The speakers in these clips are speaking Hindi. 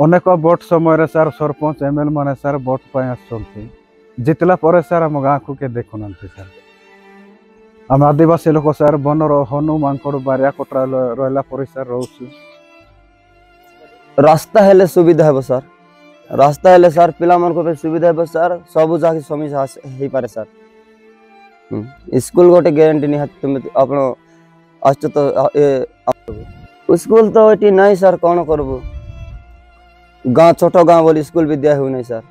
अनेक भोट समय सार सरपंच एमएल माने सार भोट जितला पर सार आम गाँ को के देखुना सार आम आदिवासी लोक सार बनर हनु मांकड़ बारिया कटरा रहा पर सार रोचु रास्ता हेले सुविधा है सर रास्ता हेले सर पिला मन को सुविधा है सर सब जाके समस्या हो पारे सर स्कूल गोटे ग्यारंटी नहीं तुम आप आस तो स्कूल तो ये नहीं सर कौन करबो गाँ छोट गाँ बोली स्कूल विद्या हो नहीं सर।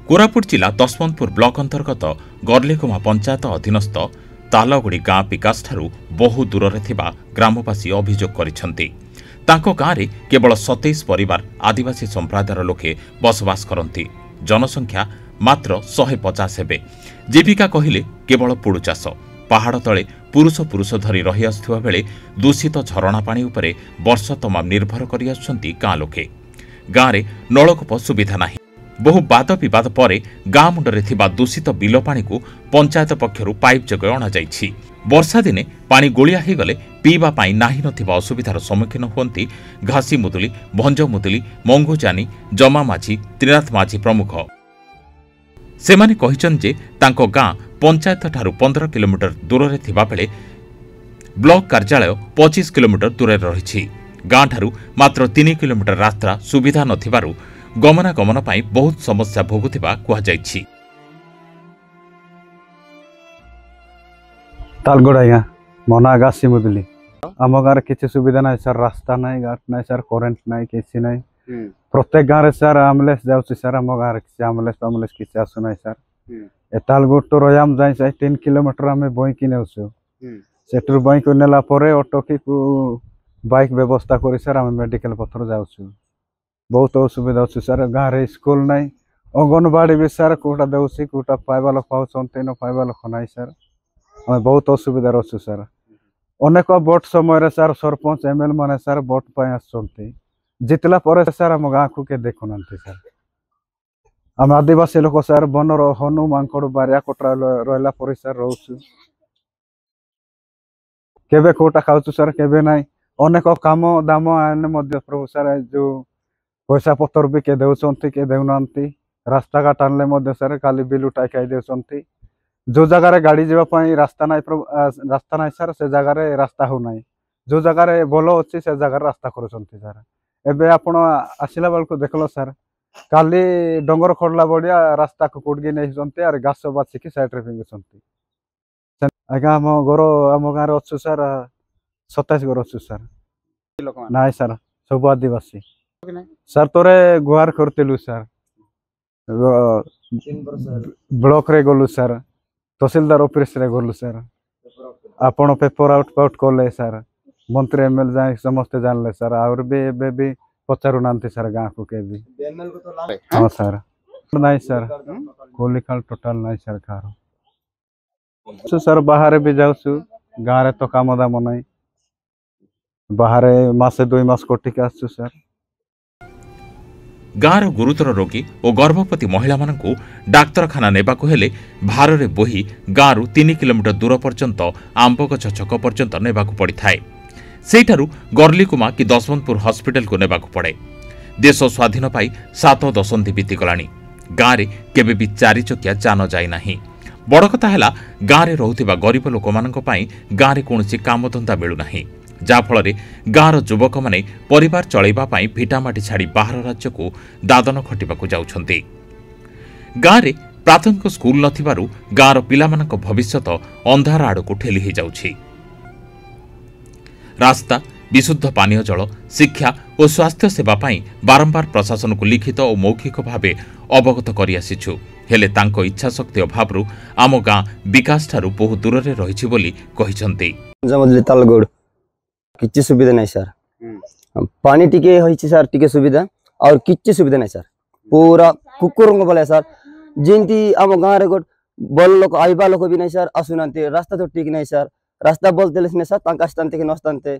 कोरापुट जिला दशमंतपुर ब्लॉक अंतर्गत गर्लीकुमा पंचायत अधीनस्थ तालगुड़ी गाँ विकास ठारू बहु दूर में ग्रामवासी अभियोग करिसेंति। तांको गाँ रे केवल 27 परिवार आदिवासी संप्रदायर लोके बसवास करती। जनसंख्या मात्र 150 हेबे। जीविका कहिले केवल पुड़ु चाष। पहाड़ तले पुरुष पुरुष धरी रही आसुवा बेले दूषित झरणा पानी उपरे वर्ष तमाम निर्भर करि आछंती गाँ लोके। गाँ रे नलकूप सुविधा नाही। बहु वाद विवाद पर गाँ मुंडरे थिबा दूषित बिल पानी को पंचायत पक्षरु पाइप जगह अणा जाइछि। वर्षा दिने पानी गोलिया हो गले पीवा पाई नाही नथिबा असुविधार सम्मुखीन हुअंती घासी मुदुली, भंज मुदुली, मंगुजानी, जमा माझी, त्रिनाथ माझी प्रमुख। सेमाने कहिछन जे तांको गाँ पंचायत ठारू 15 किलोमीटर दूर रे थिबा बेले ब्लॉक कार्यालय 25 किलोमीटर दूर रहिछि। गाँ ठारू मात्र 3 किलोमीटर रास्ता सुविधा नथिबारु गमनागमन पाई बहुत समस्या भोगुथिबा कुहा जाइछि। तालगोड़ा गाँ मना गासी मुदुली आम गाँव किसी सुविधा ना सर रास्ता ना घाट ना सर करेन्ट ना किसी ना प्रत्येक गाँव में सर एम्बुलेंस जाऊँ सर आम गाँव किसी एम्बुलेंस किसी आसुना सर तालगोड़ तो रयाम जाए 3 किलोमीटर आम बई कि सेठू बई को नेला ऑटो की बाइक व्यवस्था कर सर आम मेडिकल पथर जाऊँ बहुत असुविधा अच्छे सर गाँव में स्कूल ना अंगनवाड़ी भी सर कोटा दे कोटा पाइबा लोक पाँच न पाइबा लोक ना सर आम बहुत असुविधा अच्छे सर अनेक भोट समय सार सरपंच एमएल माने सार भोट आसुच्च जितला पर सार आम गाँ को के देखुना सर आम आदिवासी लोक सर बनर हनु मांकड़ बारिया कटरा रहा पर सार रोचु केबे कोटा खाऊँ सर केबे ना अनेक काम दाम आने प्रभु सर जो पैसा पतर भी के दे के देना रास्ता घाट आने सर खाली बिल उठाई खाई दे जो जगार गाड़ी जावाई रास्ता ना सर से जगार रास्ता हो ना जो जगार भल अच्छी से जगार रास्ता कर सर एबे आपण आसला बेलू देखल सर काली डंगर खड़ला बढ़िया रास्ता को कुड़गी नहीं आर घास बाछिकी सैड्रे फिंगुंट आज्ञा आम घर आम गाँव अच्छु सर 27 घर अच्छु सर ना सर सब आदिवासी सर तोरे गुहार करतेलु सर ब्लॉक रे गलु सर तहसीलदार ऑफिस रे गलु सर आपण पेपर आउट कले सर मंत्री एमएल जाए समस्ते जानले सर और भी पचारू ना सर गाँ को के भी हाँ सर ना सर गोली खाल टोटाल ना सर कार सर बाहर भी जाऊँ गाँव रे तो काम दाम ना बाहर मासे 2 मास कोटिक आसु सर। गाँर गुरुतर रोगी और गर्भवती महिला मानकु डाक्तरखाना नेबाकु हेले भारे बोही गाँरु 3 किलोमीटर दूर पर्यंत आंबगछ छक पर्यंत नेबाकु पड़िथाए। सेठारु गर्लीकुमा कि दशमंतपुर हॉस्पिटल को नेबाकु पड़े। देश स्वाधीन पाई 7 दशंधि बीतीगलानी। गाँव में केबे भी 4 चकिया जान जाए नाही। बड़ कथा हैला गाँव में रहुथिबा गरीब लोकमानक पई गाँव में कोनोसी कामधंदा मिलु नाही जाफल गाँवर युवक माने परिवार चलैबा पाई भिटामाटी छाड़ी बाहर राज्य को दादन खटिबाकु जाउछन्ति। गाँव में प्राथमिक स्कूल नथिबारु गाँवर पिलामानक भविष्यत अंधार आड़कु ठेली हो जाउछि। रास्ता, विशुद्ध पानीय जल, शिक्षा और स्वास्थ्य सेवा पाई बारंबार प्रशासन को लिखित और मौखिक भावे अवगत करि आसिछु हेले तांको इच्छा शक्ति अभावरु आम गाँ विकास ठारू बहु दूर रे रहिछि बोली कहिसन्ति। तालगोड़ किछि सुविधा नहीं सर पानी टिके होइछि सर टिके सुविधा और किछि सुविधा नहीं सर पूरा कुकुर बोले सर जिंती आम गाँव रे गोट बल लोक आइबा लोक भी नहीं सर आसुनांते रास्ता तो ठीक नहीं सर रास्ता बोलते नहीं सर तांका आस्तांते कि नस्तांते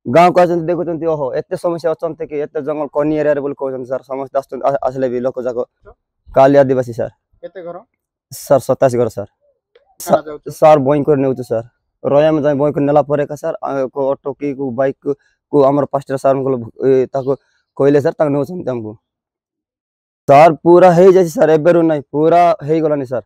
गाँव को आसंते देखुचंती ओहो एते समस्या अचंते कि एते जंगल कोनी एरिया रे बोल कहउछन सर समस्त आस्तन आसले भी लोक जाको काली आदिवासी सर केते घर सर 27 घर सर सर बोई कर नेउ सर रोया में जाय बोई कर नेला परे का सर को ऑटो की को बाइक को आमर पास्टर सार को कहले सर ताको नौछन्ति हमको सर पूरा हे जाय सर एबेरु नै पूरा हे गलानी सर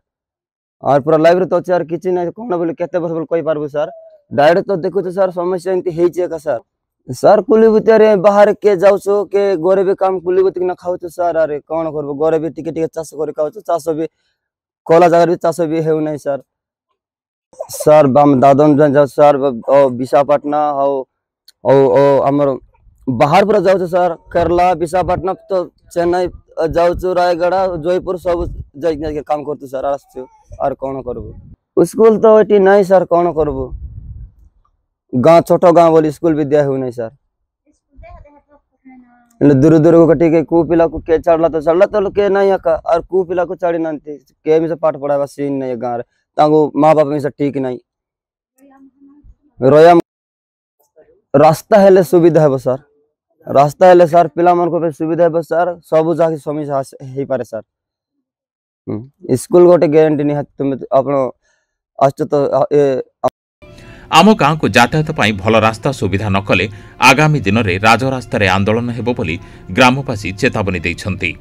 और पूरा लाइव रे तो यार किछि नै कोन बोले केते वर्ष बोले कहि पारबो सर डायरेक्ट तो देखु सर समस्या एंती हे जे का सर सर कुलीबुती रे बाहर के जाउछो के घरे भी काम कुलीबुती ना खाउछो सर अरे कोन करबो घरे भी टिके चाष करे खाउछो चाष भी कोला जगह भी चाष भी हेउ नै सर सर बाम दादन जा सर विशाखापट्टना ओ हमर बाहर पूरा जाउछो सर केरला विशाखापट्टना तो चेन्नई जाउछो रायगढ़ जयपुर सब जाय काम करतो सर आछो और कोन करबो स्कूल तो एटी नै सर कोन करबो गाँव छोटो गाँव बोली स्कूल विद्या हो नहीं सर दूर दूर को कटी के कु पिला को के चढ़ला तो के नहीं आका और कु पिला को चढ़ी नंती के में से पाठ पढ़ावा सीन नहीं गाँव रे तांगो माँ बाप में से ठीक नहीं रोया रास्ता हेले सुविधा है सर रास्ता हेले सर पिला मन को सुविधा है सर सब जाके समस्या हे पारे सर स्कूल गोटे ग्यारंटी नहीं तुम आपण आछ तो आम गाँव को यातायात पाई भल रास्ता सुविधा न कले आगामी दिन में राजरास्त आंदोलन हेबो बोली ग्रामवासी चेतावनी दैछन्ति।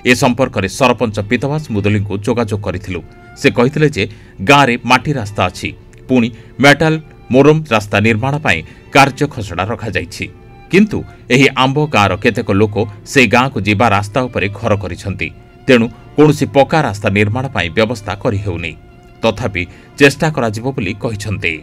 ए संपर्क में सरपंच पीतवास मुदुली को जोगाजोग करिथिलु से कहिथिले जे गाँव रे माटी रास्ता अछि पुणी मेटाल मोरम रास्ता निर्माण पाई कार्य खसड़ा रखा जाइछि किंतु एही आंबो गाँव रो केतेक लोक से गाँ को जीवा रास्ता उपरे घर करिसन्ति तेणु कोनोसी पक्का रास्ता निर्माण पाई व्यवस्था करि हेउनी तथापि चेष्टा करा जिवो बोली कहिसन्ति।